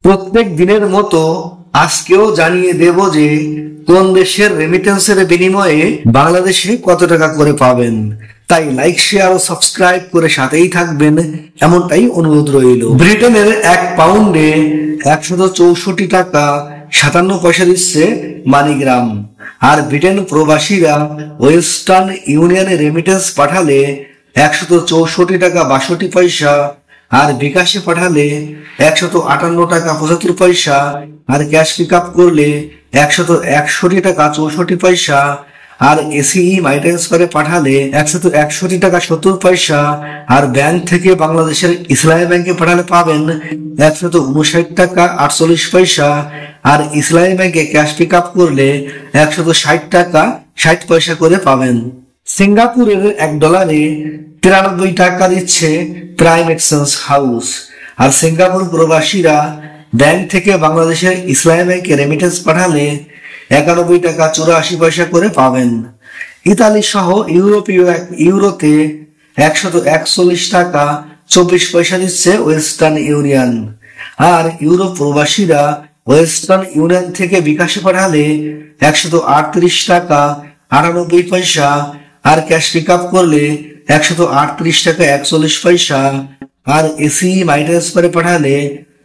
প্রত্যেক দিনের মতো আজকেও জানিয়ে দেব যে কোন দেশের রেমিটেন্সের বিনিময়ে বাংলাদেশে কত টাকা করে পাবেন। তাই লাইক, শেয়ার ও সাবস্ক্রাইব করে সাথেই থাকবেন, এমনটাই অনুরোধ রইল। ব্রিটেনের 1 পাউন্ডে 164 টাকা 57 পয়সা দিচ্ছে মানিগ্রাম। আর ব্রিটেন প্রবাসীরা ওয়েস্টার্ন ইউনিয়নে রেমিটেন্স পাঠালে 164 টাকা 62 পয়সা, আর বিকাশে পাঠালে 158 টাকা 75 পয়সা, আর ক্যাশ পিক আপ করলে 161 টাকা 64 পয়সা, আর এসিই মাই ট্রান্সফারে পাঠালে 161 টাকা 70 পয়সা, আর ব্যাংক থেকে বাংলাদেশের ইসলামী ব্যাংকে পাঠালে পাবেন 159 টাকা 48 পয়সা, আর ইসলামী ব্যাংকে ক্যাশ পিক আপ করলে 160 টাকা 60 পয়সা করে পাবেন। সিঙ্গাপুরের $1 93 টাকা দিচ্ছে প্রাইম এক্সচেঞ্জ হাউস। আর সিঙ্গাপুর প্রবাসীরা ব্যাংক থেকে বাংলাদেশের ইসলামী ব্যাংকে রেমিটেন্স পাঠালে 91 টাকা 84 পয়সা করে পাবেন। ইতালি সহ ইউরোপীয় ইউরোতে 141 টাকা 24 পয়সা দিচ্ছে ওয়েস্টার্ন ইউনিয়ন। আর ইউরোপ প্রবাসীরা ওয়েস্টার্ন ইউনিয়ন থেকে বিকাশে পাঠালে 138 টাকা 98 পয়সা, আর ক্যাশ পিক আপ করলে 138 টাকা 41 পয়সা, আর এসিই মাই ট্রান্সফারে পাঠালে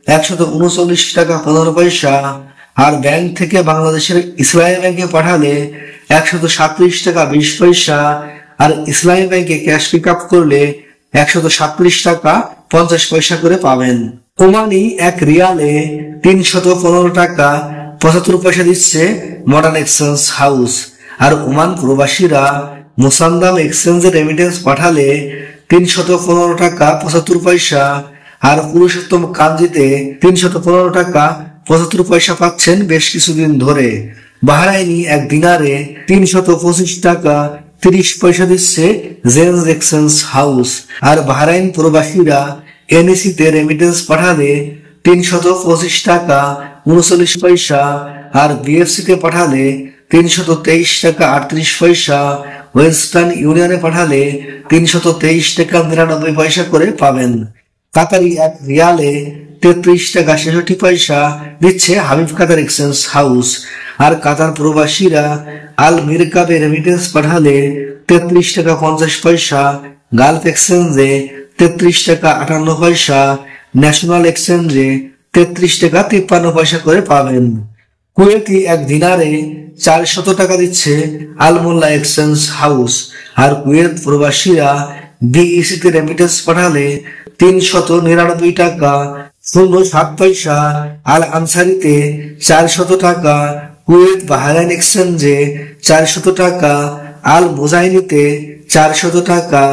139 টাকা 15 পয়সা, আর ব্যাংক থেকে বাংলাদেশের ইসলামী ব্যাংকে পাঠালে 137 টাকা 20 পয়সা, আর ইসলামী ব্যাংকে ক্যাশ পিক আপ করলে 137 টাকা 50 পয়সা করে পাবেন। ওমানি 1 রিয়ালে 315 টাকা 75 পয়সা দিচ্ছে মডার্ন এক্সচেঞ্জ হাউস। আর ওমান প্রবাসীরা মোসান্দাম এক্সচেঞ্জে রেমিটেন্স পাঠালে 315 টাকা 75 পয়সা, আর পুরুষোত্তম কাঞ্জিতে 315 টাকা 75 পয়সা পাচ্ছেন বেশ কিছুদিন ধরে। বাহরাইনি 1 দিনারে 325 টাকা 30 পয়সা দিচ্ছে জেন্স এক্সচেঞ্জ হাউস। আর বাহরাইন প্রবাসীরা এনএসিতে রেমিটেন্স পাঠালে 325 টাকা 39 পয়সা, আর বিএফসিতে পাঠালে 323 টাকা 38 পয়সা, ওয়েস্টার্ন ইউনিয়নে পাঠালে 323 টাকা 99 পয়সা করে পাবেন। কাতারি 1 রিয়ালে 33 টাকা 66 পয়সা দিচ্ছে হাবিব কাতার এক্সচেঞ্জ হাউস। আর কাতার প্রবাসীরা আল মিরকাবে রেমিটেন্স পাঠালে 33 টাকা 50 পয়সা, গালফ এক্সচেঞ্জে 33 টাকা 58 পয়সা, ন্যাশনাল এক্সচেঞ্জে 33 টাকা 53 পয়সা করে পাবেন। কুয়েতি 1 দিনারে 400 টাকা দিচ্ছে আল মোল্লা এক্সচেঞ্জ হাউস। আর কুয়েত প্রবাসীরা বিইসিতে রেমিটেন্স পাঠালে 399 টাকা 07 পয়সা, আল আনসারিতে 400 টাকা, কুয়েত বাহরাইন এক্সচেঞ্জে 400 টাকা, আল মোজাইনিতে 400 টাকা,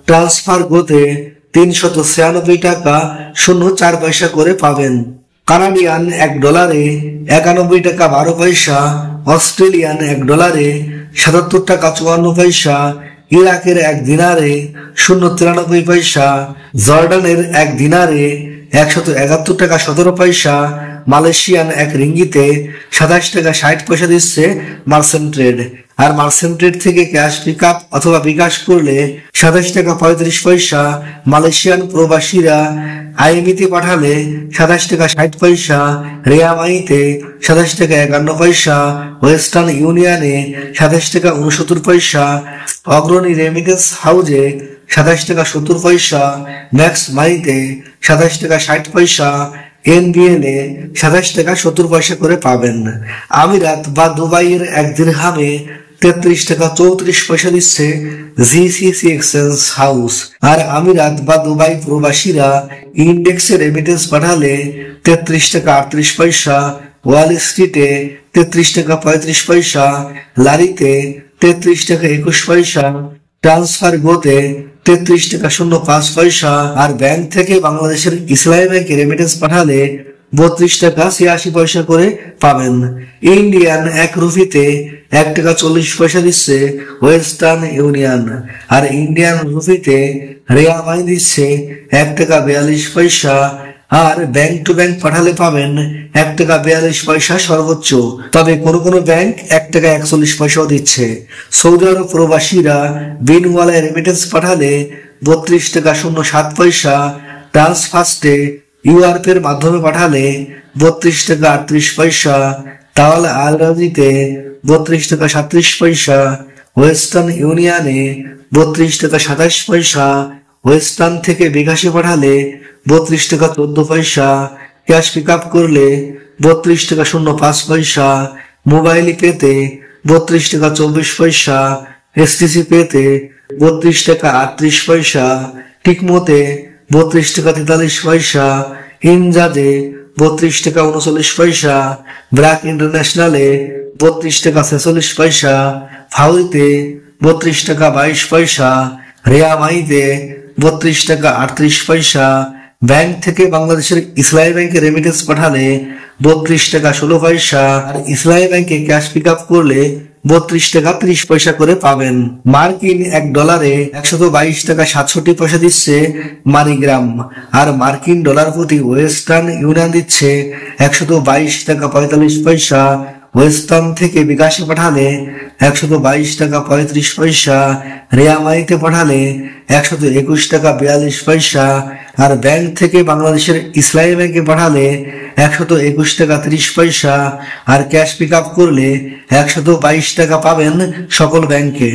ট্রান্সফার গোতে 396 টাকা 04 পয়সা করে পাবেন। কানাডিয়ান $1 91 টাকা 12 পয়সা, অস্ট্রেলিয়ান $1 77 টাকা 54 পয়সা, ইরাকের 1 দিনারে 0.93 পয়সা, জর্ডানের 1 দিনারে 171 টাকা 17 পয়সা, মালয়েশিয়ান 1 রিঙ্গিতে 27 টাকা 60 পয়সা দিচ্ছে মার্চেন্ট ট্রেড। আর মার্চেন্ট ট্রেড থেকে ক্যাশ পিক আপ অথবা বিকাশ করলে 27 টাকা 35 পয়সা, মালয়েশিয়ান প্রবাসীরা আইএমইতে পাঠালে 27 টাকা 60 পয়সা, রেয়ামাইতে 27 টাকা 51 পয়সা, ওয়েস্টার্ন ইউনিয়নে 27 টাকা 69 পয়সা, অগ্রণী রেমিটেন্স হাউজে 27 টাকা 70 পয়সা, ম্যাক্স মানিতে 27 টাকা 60 পয়সা, এনবিএলে 27 টাকা 70 পয়সা করে পাবেন। আমিরাত বা দুবাইয়ের 1 দিরহামে 33 টাকা 34 পয়সা দিচ্ছে জিসিসি এক্সচেঞ্জ হাউস। আর আমিরাত বা দুবাই প্রবাসীরা ইন্ডেক্সে রেমিটেন্স পাঠালে 33 টাকা 38 পয়সা, ওয়াল স্ট্রিটে 33 টাকা 35 পয়সা, লারিতে 33 টাকা 21 পয়সা, ট্রান্সফার গোতে 33 টাকা 05 পয়সা, আর ব্যাংক থেকে বাংলাদেশের ইসলামী ব্যাংকে রেমিটেন্স পাঠালে 32 টাকা 86 পয়সা করে পাবেন। ইন্ডিয়ান 1 রুপিতে 1 টাকা 40 পয়সা দিচ্ছে ওয়েস্টার্ন ইউনিয়ন। আর ইন্ডিয়ান রুপিতে রেয়ামাই দিচ্ছে 1 টাকা 42 পয়সা, আর ব্যাংক টু ব্যাংক পাঠালে পাবেন 1 টাকা 42 পয়সা সর্বোচ্চ। তবে কোনো ব্যাংক 1 টাকা 41 পয়সাও দিচ্ছে। সৌদি আরব প্রবাসীরা বিনওয়ালায় রেমিটেন্স পাঠালে 32 টাকা 07 পয়সা, ট্রান্সফার্স্টে ইউআরপি এর মাধ্যমে পাঠালে 32 টাকা 38 পয়সা, তাহলে আল রাজিতে 32 টাকা 37 পয়সা, ওয়েস্টার্ন ইউনিয়নে 32 টাকা 27 পয়সা, ওয়েস্টার্ন থেকে বিকাশে পাঠালে 32 টাকা 14 পয়সা, ক্যাশ পিক আপ করলে 32 টাকা 05 পয়সা, মোবাইল পেতে 32 টাকা 24 পয়সা, এসটিসি পেতে 32 টাকা 38 পয়সা, টিকমোতে 32 টাকা 43 পয়সা, ইনজাজে 32 টাকা 39 পয়সা, ব্র্যাক ইন্টারন্যাশনালে 32 টাকা 46 পয়সা, ফাউরিতে 32 টাকা 22 পয়সা, রেয়ামাইতে 32 টাকা 38 পয়সা, ব্যাংক থেকে বাংলাদেশের ইসলামী ব্যাংকে রেমিটেন্স পাঠালে 32 টাকা 16 পয়সা, আর ইসলামী ব্যাংকে ক্যাশ পিক আপ করলে 32 টাকা 30 পয়সা করে পাবেন। মার্কিন $1 122 টাকা 67 পয়সা দিচ্ছে মানিগ্রাম, আর মার্কিন ডলার প্রতি ওয়েস্টার্ন ইউনিয়ন দিচ্ছে 122 টাকা 45 পয়সা, ওয়েস্টার্ন থেকে বিকাশে পাঠালে 122 টাকা 35 পয়সা, রেয়ামাইতে পাঠালে 121 টাকা 42 পয়সা, আর ব্যাংক থেকে বাংলাদেশের ইসলামী ব্যাংকে পাঠালে 121 টাকা 30 পয়সা, আর ক্যাশ পিক আপ করলে 122 টাকা পাবেন সকল ব্যাংকে।